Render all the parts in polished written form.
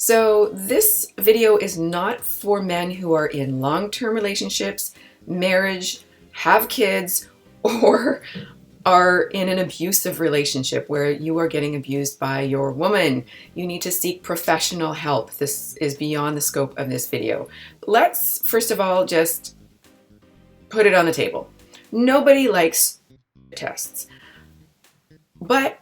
So this video is not for men who are in long-term relationships, marriage, have kids, or are in an abusive relationship where you are getting abused by your woman. You need to seek professional help. This is beyond the scope of this video. Let's first of all just put it on the table. Nobody likes tests, but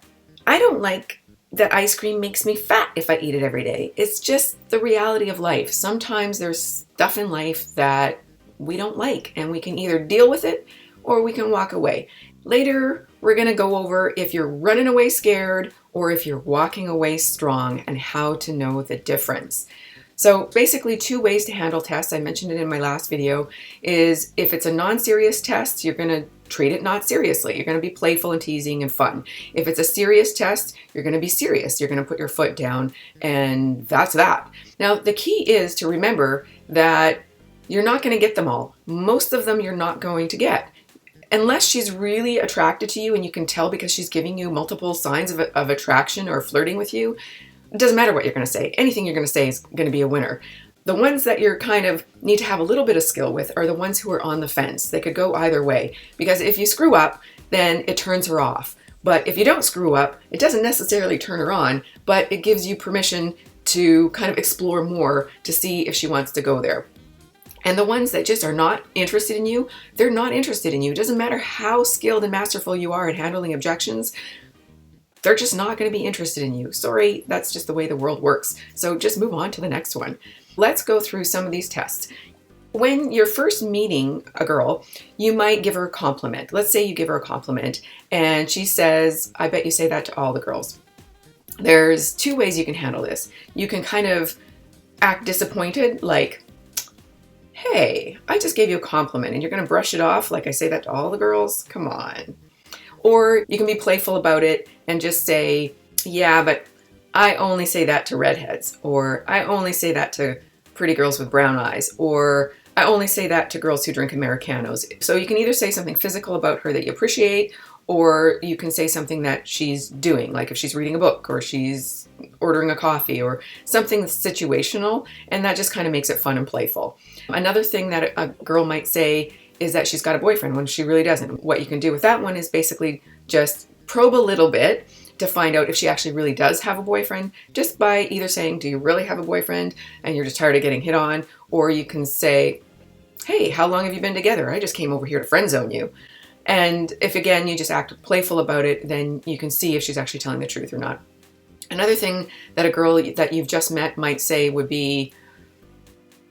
I don't like that ice cream makes me fat if I eat it every day. It's just the reality of life. Sometimes there's stuff in life that we don't like, and we can either deal with it or we can walk away. Later, we're going to go over if you're running away scared or if you're walking away strong and how to know the difference. So basically 2 ways to handle tests. I mentioned it in my last video. Is if it's a non-serious test, you're going to treat it not seriously. You're going to be playful and teasing and fun. If it's a serious test, you're going to be serious. You're going to put your foot down, and that's that. Now, the key is to remember that you're not going to get them all. Most of them you're not going to get. Unless she's really attracted to you and you can tell because she's giving you multiple signs of attraction or flirting with you, it doesn't matter what you're going to say. Anything you're going to say is going to be a winner. The ones that you're kind of need to have a little bit of skill with are the ones who are on the fence. They could go either way, because if you screw up, then it turns her off. But if you don't screw up, it doesn't necessarily turn her on, but it gives you permission to kind of explore more to see if she wants to go there. And the ones that just are not interested in you, they're not interested in you. It doesn't matter how skilled and masterful you are at handling objections. They're just not going to be interested in you. Sorry, that's just the way the world works. So just move on to the next one. Let's go through some of these tests. When you're first meeting a girl, you might give her a compliment. Let's say you give her a compliment and she says, I bet you say that to all the girls. There's 2 ways you can handle this. You can kind of act disappointed, like, hey, I just gave you a compliment and you're going to brush it off like I say that to all the girls? Come on. Or you can be playful about it and just say, yeah, but I only say that to redheads, or I only say that to pretty girls with brown eyes, or I only say that to girls who drink Americanos. So you can either say something physical about her that you appreciate, or you can say something that she's doing, like if she's reading a book or she's ordering a coffee or something situational, and that just kind of makes it fun and playful. Another thing that a girl might say is that she's got a boyfriend when she really doesn't. What you can do with that one is basically just probe a little bit to find out if she actually really does have a boyfriend, just by either saying, do you really have a boyfriend and you're just tired of getting hit on? Or you can say, hey, how long have you been together? I just came over here to friend zone you. And if, again, you just act playful about it, then you can see if she's actually telling the truth or not. Another thing that a girl that you've just met might say would be,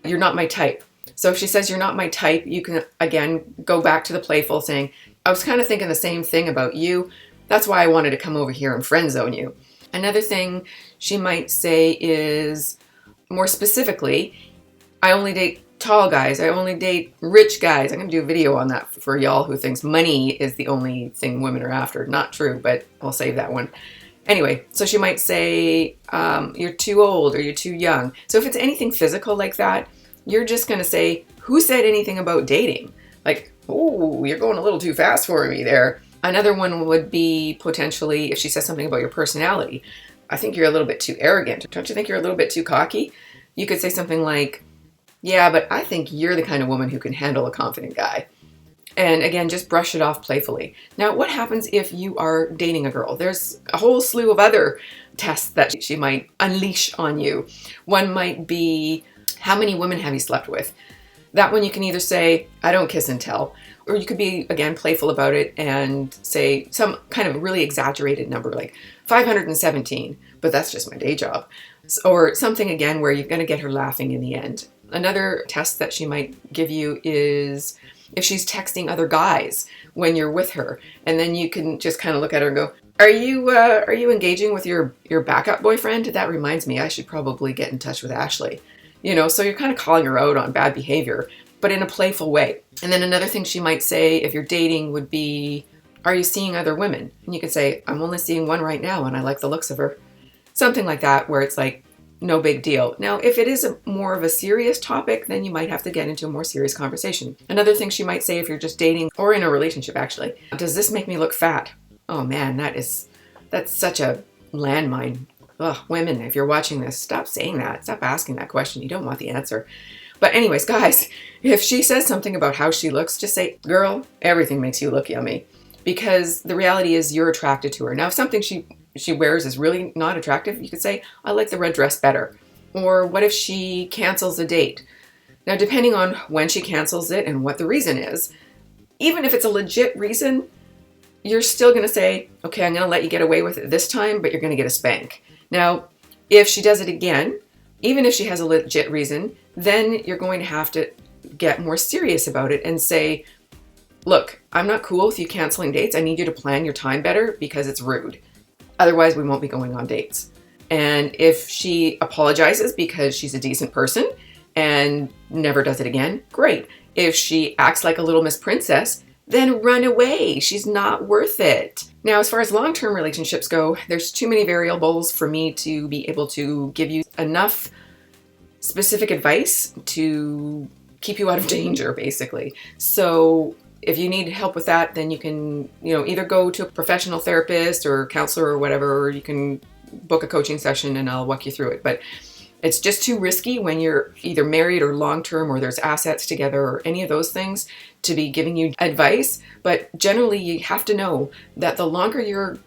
you're not my type. So if she says you're not my type, you can, again, go back to the playful, saying, I was kind of thinking the same thing about you. That's why I wanted to come over here and friend zone you. Another thing she might say is, more specifically, I only date tall guys. I only date rich guys. I'm going to do a video on that for y'all who thinks money is the only thing women are after. Not true, but I'll save that one. Anyway, so she might say, you're too old or you're too young. So if it's anything physical like that, you're just going to say, who said anything about dating? Like, oh, you're going a little too fast for me there. Another one would be potentially if she says something about your personality. I think you're a little bit too arrogant. Don't you think you're a little bit too cocky? You could say something like, yeah, but I think you're the kind of woman who can handle a confident guy. And again, just brush it off playfully. Now, what happens if you are dating a girl? There's a whole slew of other tests that she might unleash on you. One might be, how many women have you slept with? That one you can either say, I don't kiss and tell, or you could be, again, playful about it and say some kind of really exaggerated number, like 517, but that's just my day job. Or something, again, where you're going to get her laughing in the end. Another test that she might give you is if she's texting other guys when you're with her, and then you can just kind of look at her and go, are you engaging with your backup boyfriend? That reminds me, I should probably get in touch with Ashley. You know, so you're kind of calling her out on bad behavior, but in a playful way. And then another thing she might say if you're dating would be, are you seeing other women? And you could say, I'm only seeing one right now and I like the looks of her. Something like that, where it's like, no big deal. Now, if it is more of a serious topic, then you might have to get into a more serious conversation. Another thing she might say if you're just dating or in a relationship, actually, does this make me look fat? Oh man, that's such a landmine. Ugh, women, if you're watching this, stop saying that. Stop asking that question. You don't want the answer. But anyways, guys, if she says something about how she looks, just say, girl, everything makes you look yummy. Because the reality is you're attracted to her. Now, if something she wears is really not attractive, you could say, I like the red dress better. Or what if she cancels a date? Now, depending on when she cancels it and what the reason is, even if it's a legit reason, you're still going to say, okay, I'm going to let you get away with it this time, but you're going to get a spank. Now, if she does it again, even if she has a legit reason, then you're going to have to get more serious about it and say, look, I'm not cool with you canceling dates. I need you to plan your time better because it's rude. Otherwise, we won't be going on dates. And if she apologizes because she's a decent person and never does it again, great. If she acts like a little Miss Princess, then run away. She's not worth it. Now, as far as long-term relationships go, there's too many variables for me to be able to give you enough specific advice to keep you out of danger, basically. So if you need help with that, then you can, either go to a professional therapist or counselor or whatever, or you can book a coaching session and I'll walk you through it. But it's just too risky when you're either married or long-term or there's assets together or any of those things to be giving you advice. But generally, you have to know that the longer your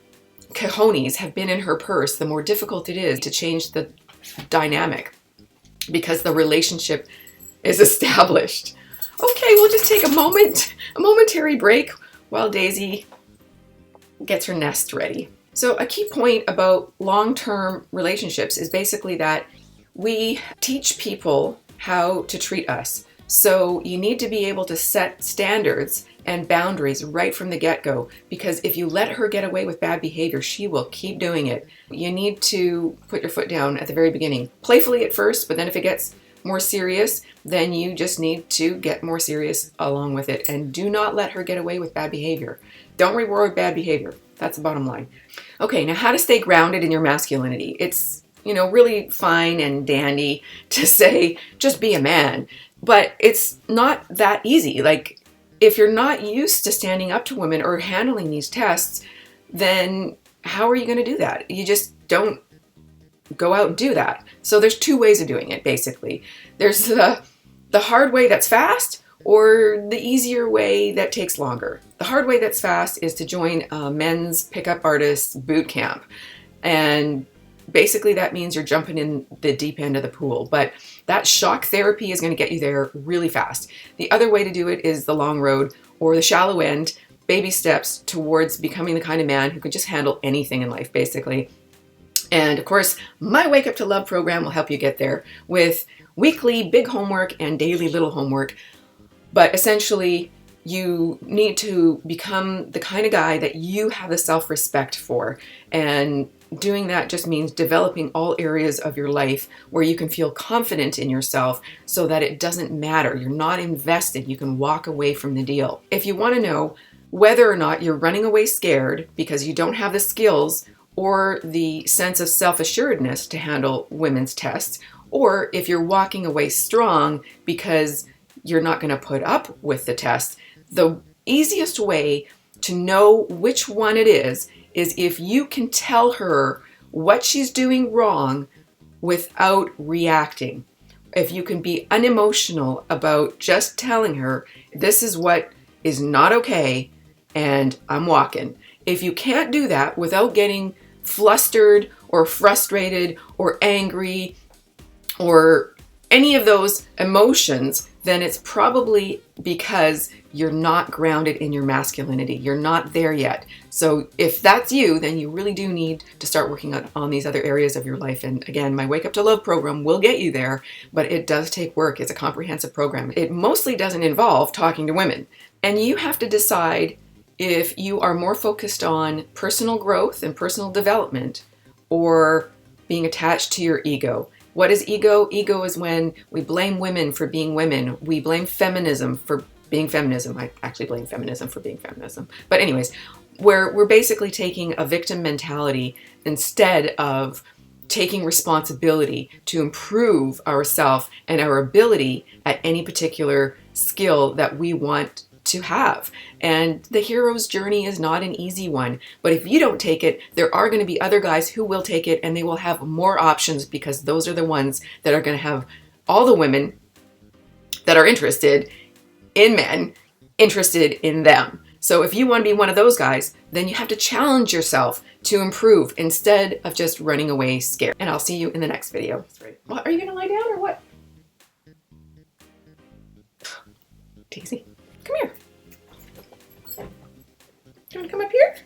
cojones have been in her purse, the more difficult it is to change the dynamic because the relationship is established. Okay, we'll just take a momentary break while Daisy gets her nest ready. So a key point about long-term relationships is basically that we teach people how to treat us. So you need to be able to set standards and boundaries right from the get-go, because if you let her get away with bad behavior, she will keep doing it. You need to put your foot down at the very beginning, playfully at first, but then if it gets more serious, then you just need to get more serious along with it. And do not let her get away with bad behavior. Don't reward bad behavior. That's the bottom line. Okay, now how to stay grounded in your masculinity. It's really fine and dandy to say, just be a man. But it's not that easy. Like, if you're not used to standing up to women or handling these tests, then how are you going to do that? You just don't go out and do that. So there's two ways of doing it, basically. There's the hard way that's fast, or the easier way that takes longer. The hard way that's fast is to join a men's pickup artists boot camp. And basically that means you're jumping in the deep end of the pool, but that shock therapy is going to get you there really fast. The other way to do it is the long road, or the shallow end, baby steps towards becoming the kind of man who can just handle anything in life, basically. And of course, my Wake Up to Love program will help you get there with weekly big homework and daily little homework. But essentially, you need to become the kind of guy that you have the self-respect for. And doing that just means developing all areas of your life where you can feel confident in yourself so that it doesn't matter. You're not invested. You can walk away from the deal. If you want to know whether or not you're running away scared because you don't have the skills or the sense of self-assuredness to handle women's tests, or if you're walking away strong because you're not going to put up with the test, the easiest way to know which one it is if you can tell her what she's doing wrong without reacting. If you can be unemotional about just telling her, this is what is not okay, and I'm walking. If you can't do that without getting flustered or frustrated or angry or any of those emotions, then it's probably because you're not grounded in your masculinity. You're not there yet. So if that's you, then you really do need to start working on these other areas of your life. And again, my Wake Up to Love program will get you there, but it does take work. It's a comprehensive program. It mostly doesn't involve talking to women. And you have to decide if you are more focused on personal growth and personal development or being attached to your ego. What is ego? Ego is when we blame women for being women. We blame feminism for being feminism. I actually blame feminism for being feminism. But anyways, we're basically taking a victim mentality instead of taking responsibility to improve ourselves and our ability at any particular skill that we want to have. And the hero's journey is not an easy one. But if you don't take it, there are going to be other guys who will take it, and they will have more options, because those are the ones that are going to have all the women that are interested in men interested in them. So if you want to be one of those guys, then you have to challenge yourself to improve instead of just running away scared. And I'll see you in the next video. What, are you going to lie down or what? Daisy, come here. You want to come up here?